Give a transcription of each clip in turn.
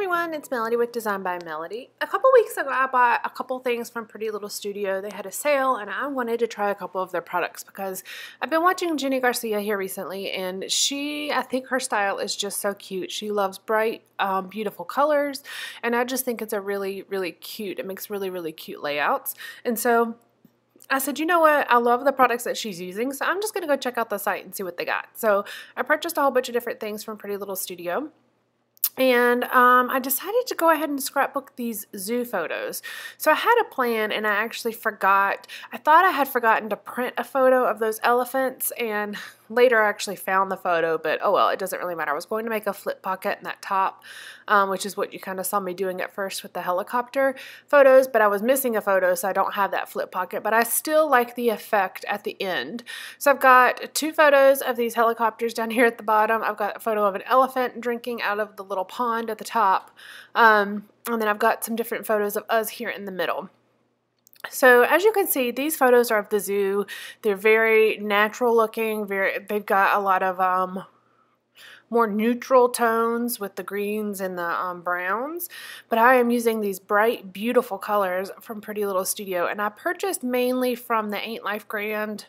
everyone, it's Melody with Design by Melody. A couple weeks ago I bought a couple things from Pretty Little Studio. They had a sale and I wanted to try a couple of their products because I've been watching Jenny Garcia here recently, and I think her style is just so cute. She loves bright, beautiful colors, and I just think it's a really cute. It makes really cute layouts. And so I said, you know what, I love the products that she's using, so I'm just going to go check out the site and see what they got. So I purchased a whole bunch of different things from Pretty Little Studio. And I decided to go ahead and scrapbook these zoo photos. So I had a plan and I actually forgot. I thought I had forgotten to print a photo of those elephants, and later I actually found the photo, but oh well, it doesn't really matter. I was going to make a flip pocket in that top, which is what you kind of saw me doing at first with the helicopter photos, but I was missing a photo, so I don't have that flip pocket, but I still like the effect at the end. So I've got two photos of these helicopters down here at the bottom. I've got a photo of an elephant drinking out of the little pond at the top, and then I've got some different photos of us here in the middle. So as you can see, these photos are of the zoo. They're very natural looking. They've got a lot of more neutral tones with the greens and the browns. But I am using these bright, beautiful colors from Pretty Little Studio, and I purchased mainly from the Ain't Life Grand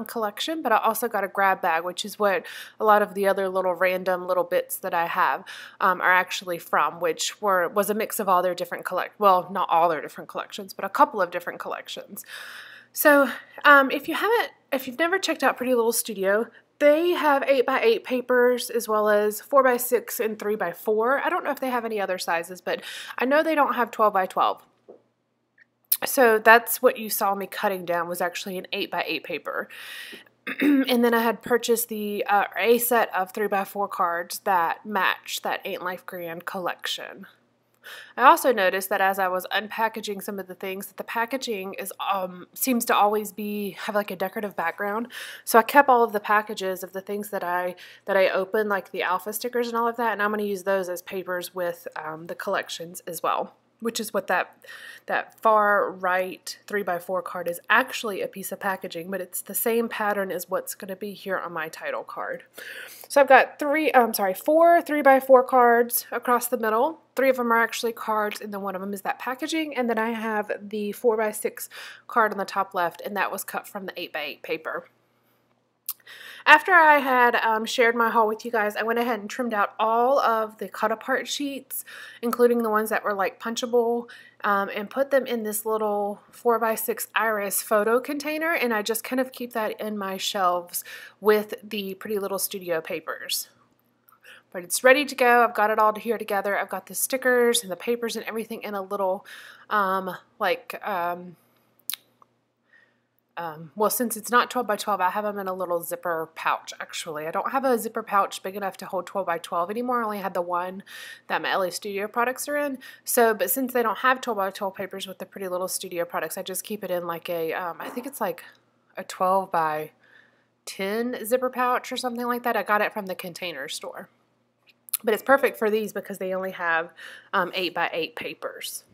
collection, but I also got a grab bag, which is what a lot of the other little random little bits that I have are actually from, which was a mix of all their different well, not all their different collections, but a couple of different collections. So if you've never checked out Pretty Little Studio, they have 8x8 papers as well as 4x6 and 3x4. I don't know if they have any other sizes, but I know they don't have 12x12. So that's what you saw me cutting down, was actually an 8x8 paper. And then I had purchased a set of 3x4 cards that match that Ain't Life Grand collection. I also noticed that as I was unpackaging some of the things, that the packaging seems to always have like a decorative background. So I kept all of the packages of the things that I opened, like the alpha stickers and all of that, and I'm going to use those as papers with the collections as well, which is what that far right 3x4 card is actually a piece of packaging, but it's the same pattern as what's going to be here on my title card. So I've got 4 3x4 cards across the middle. 3 of them are actually cards, and then 1 of them is that packaging, and then I have the 4x6 card on the top left, and that was cut from the 8x8 paper. After I had shared my haul with you guys, I went ahead and trimmed out all of the cut-apart sheets, including the ones that were like punchable, and put them in this little 4x6 iris photo container, and I just kind of keep that in my shelves with the Pretty Little Studio papers. But it's ready to go. I've got it all here together. I've got the stickers and the papers and everything in a little well, since it's not 12x12, I have them in a little zipper pouch, actually. I don't have a zipper pouch big enough to hold 12x12 anymore. I only had the one that my LA Studio products are in. But since they don't have 12x12 papers with the Pretty Little Studio products, I just keep it in like I think it's like a 12x10 zipper pouch or something like that. I got it from the Container Store. But it's perfect for these because they only have 8x8 papers.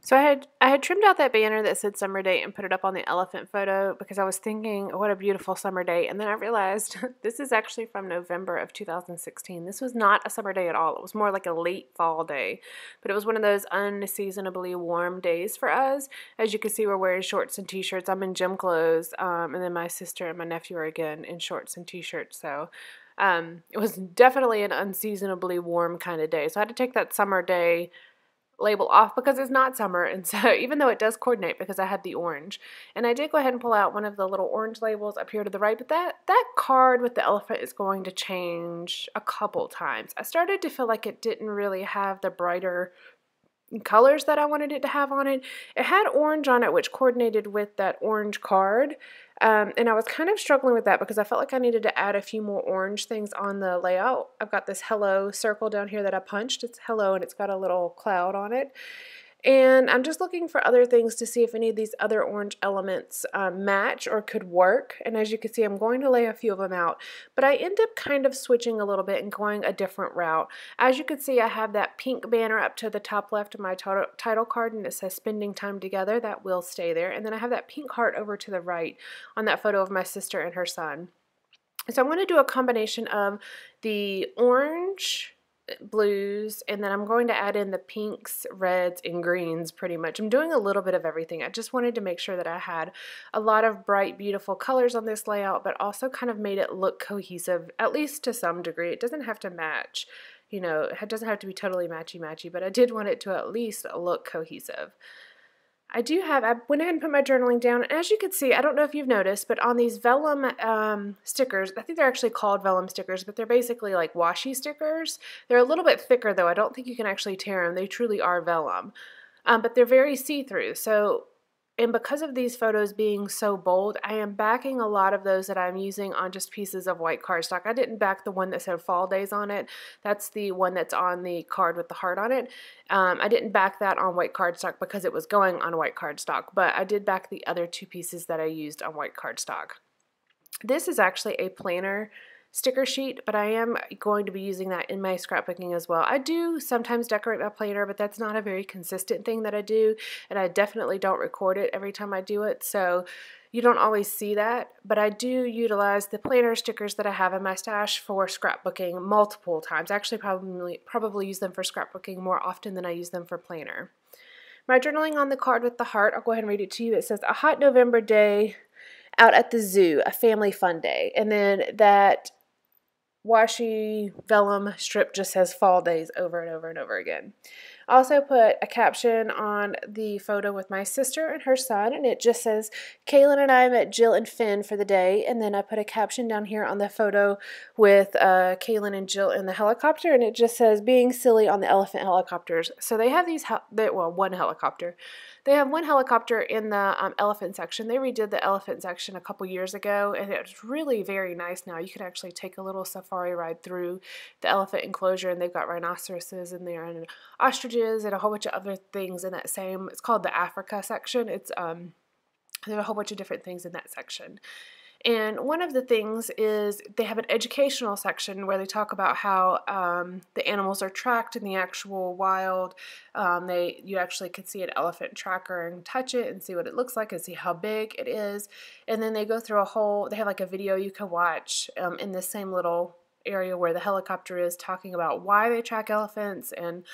So I had trimmed out that banner that said summer date and put it up on the elephant photo because I was thinking, what a beautiful summer day. And then I realized this is actually from November of 2016. This was not a summer day at all. It was more like a late fall day. But it was one of those unseasonably warm days for us. As you can see, we're wearing shorts and t-shirts. I'm in gym clothes. And then my sister and my nephew are again in shorts and t-shirts. So it was definitely an unseasonably warm kind of day. So I had to take that summer day label off because it's not summer, and so even though it does coordinate because I had the orange, and I did go ahead and pull out one of the little orange labels up here to the right, but that card with the elephant is going to change a couple times. I started to feel like it didn't really have the brighter colors that I wanted it to have on it. It had orange on it, which coordinated with that orange card, and I was kind of struggling with that because I felt like I needed to add a few more orange things on the layout. I've got this hello circle down here that I punched. It's hello, and it's got a little cloud on it. And I'm just looking for other things to see if any of these other orange elements match or could work. And as you can see, I'm going to lay a few of them out. But I end up kind of switching a little bit and going a different route. As you can see, I have that pink banner up to the top left of my title card, and it says Spending Time Together. That will stay there. And then I have that pink heart over to the right on that photo of my sister and her son. So I'm going to do a combination of the orange blues, and then I'm going to add in the pinks, reds, and greens pretty much. I'm doing a little bit of everything. I just wanted to make sure that I had a lot of bright, beautiful colors on this layout, but also kind of made it look cohesive, at least to some degree. It doesn't have to match, you know, it doesn't have to be totally matchy-matchy, but I did want it to at least look cohesive. I went ahead and put my journaling down, and as you can see, I don't know if you've noticed, but on these vellum stickers, I think they're actually called vellum stickers, but they're basically like washi stickers. They're a little bit thicker, though. I don't think you can actually tear them. They truly are vellum, but they're very see-through. And because of these photos being so bold, I am backing a lot of those that I'm using on just pieces of white cardstock. I didn't back the one that said Fall Days on it. That's the one that's on the card with the heart on it. I didn't back that on white cardstock because it was going on white cardstock, but I did back the other two pieces that I used on white cardstock. This is actually a planner sticker sheet, but I am going to be using that in my scrapbooking as well. I do sometimes decorate my planner, but that's not a very consistent thing that I do, and I definitely don't record it every time I do it, so you don't always see that, but I do utilize the planner stickers that I have in my stash for scrapbooking multiple times. I actually probably use them for scrapbooking more often than I use them for planner. My journaling on the card with the heart, I'll go ahead and read it to you. It says, "A hot November day out at the zoo, a family fun day." And then that washi vellum strip just says Fall Days over and over and over again. I also put a caption on the photo with my sister and her son, and it just says, "Kaylin and I met Jill and Finn for the day." And then I put a caption down here on the photo with Kaylin and Jill in the helicopter, and it just says, "Being silly on the elephant helicopters." So they have one helicopter. They have one helicopter in the elephant section. They redid the elephant section a couple years ago, and it's really very nice now. You can actually take a little safari ride through the elephant enclosure, and they've got rhinoceroses in there and ostriches and a whole bunch of other things in that same, it's called the Africa section. There's a whole bunch of different things in that section. And one of the things is they have an educational section where they talk about how the animals are tracked in the actual wild. You actually could see an elephant tracker and touch it and see what it looks like and see how big it is. And then they go through they have like a video you can watch in the same little area where the helicopter is, talking about why they track elephants and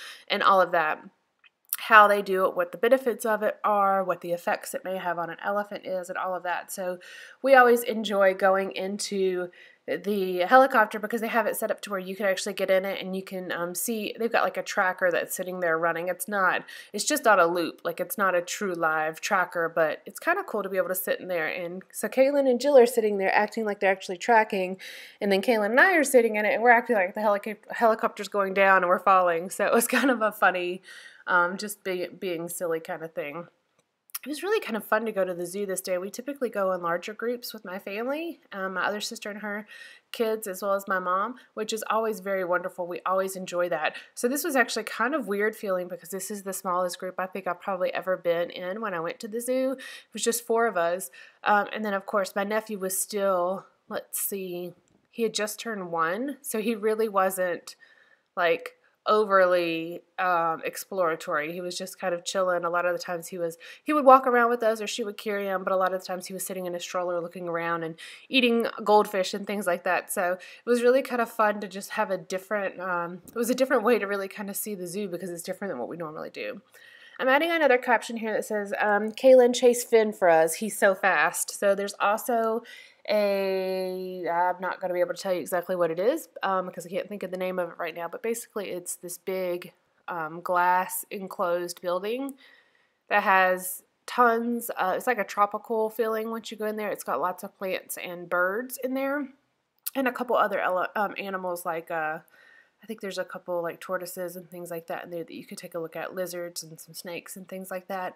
all of that. How they do it, what the benefits of it are, what the effects it may have on an elephant is, and all of that. So we always enjoy going into the helicopter because they have it set up to where you can actually get in it and you can see, they've got like a tracker that's sitting there running. It's just on a loop, like it's not a true live tracker, but it's kind of cool to be able to sit in there. And so Kaylin and Jill are sitting there acting like they're actually tracking, and then Kaylin and I are sitting in it and we're acting like the helicopter's going down and we're falling. So it was kind of a funny just being silly kind of thing. It was really kind of fun to go to the zoo this day. We typically go in larger groups with my family, my other sister and her kids, as well as my mom, which is always very wonderful. We always enjoy that. So this was actually kind of weird feeling because this is the smallest group I think I've probably ever been in when I went to the zoo. It was just 4 of us. And then, of course, my nephew was still, let's see, he had just turned 1, so he really wasn't like overly exploratory. He was just kind of chilling. A lot of the times he would walk around with us or she would carry him, but a lot of the times he was sitting in a stroller looking around and eating goldfish and things like that. So it was really kind of fun to just have it was a different way to really kind of see the zoo because it's different than what we normally do. I'm adding another caption here that says, "Kaylin chased Finn for us. He's so fast." So there's also I'm not going to be able to tell you exactly what it is because I can't think of the name of it right now, but basically it's this big glass enclosed building that has tons, it's like a tropical feeling once you go in there. It's got lots of plants and birds in there and a couple other animals like I think there's a couple like tortoises and things like that in there that you could take a look at, lizards and some snakes and things like that.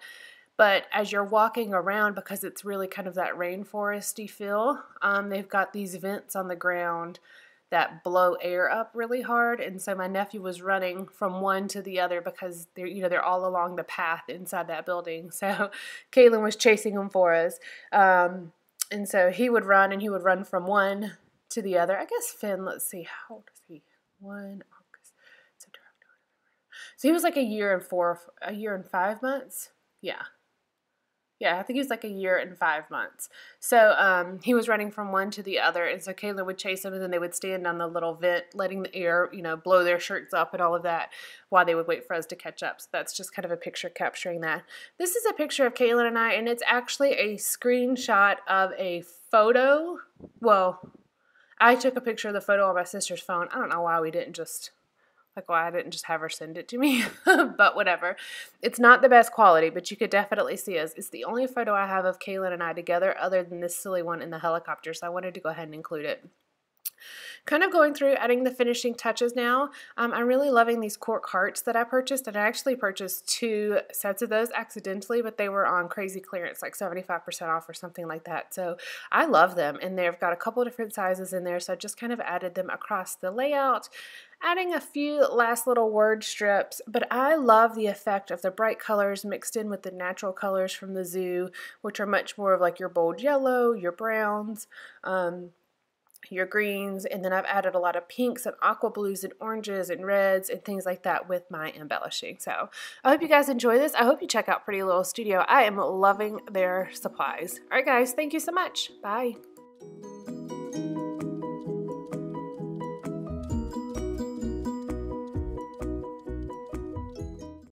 But as you're walking around, because it's really kind of that rainforesty feel, they've got these vents on the ground that blow air up really hard. And so my nephew was running from one to the other because they're all along the path inside that building. So Kaylin was chasing him for us. And so he would run and he would run from one to the other. I guess Finn, let's see, how old is he? 1 August, September, November. So he was like a year and 5 months. Yeah. Yeah, I think he was like a year and 5 months. So he was running from one to the other, and so Kayla would chase him, and then they would stand on the little vent, letting the air, blow their shirts up and all of that while they would wait for us to catch up. So that's just kind of a picture capturing that. This is a picture of Kaylin and I, and it's actually a screenshot of a photo. Well, I took a picture of the photo on my sister's phone. I don't know why we didn't just... Like, why I didn't just have her send it to me, but whatever. It's not the best quality, but you could definitely see us. It's the only photo I have of Kaylin and I together other than this silly one in the helicopter, so I wanted to go ahead and include it. Kind of going through adding the finishing touches now. I'm really loving these cork hearts that I purchased, and I actually purchased 2 sets of those accidentally, but they were on crazy clearance, like 75% off or something like that. So I love them, and they've got a couple different sizes in there, so I just kind of added them across the layout, adding a few last little word strips. But I love the effect of the bright colors mixed in with the natural colors from the zoo, which are much more of like your bold yellow, your browns, your greens, and then I've added a lot of pinks and aqua blues and oranges and reds and things like that with my embellishing. So I hope you guys enjoy this. I hope you check out Pretty Little Studio. I am loving their supplies. All right, guys, thank you so much. Bye.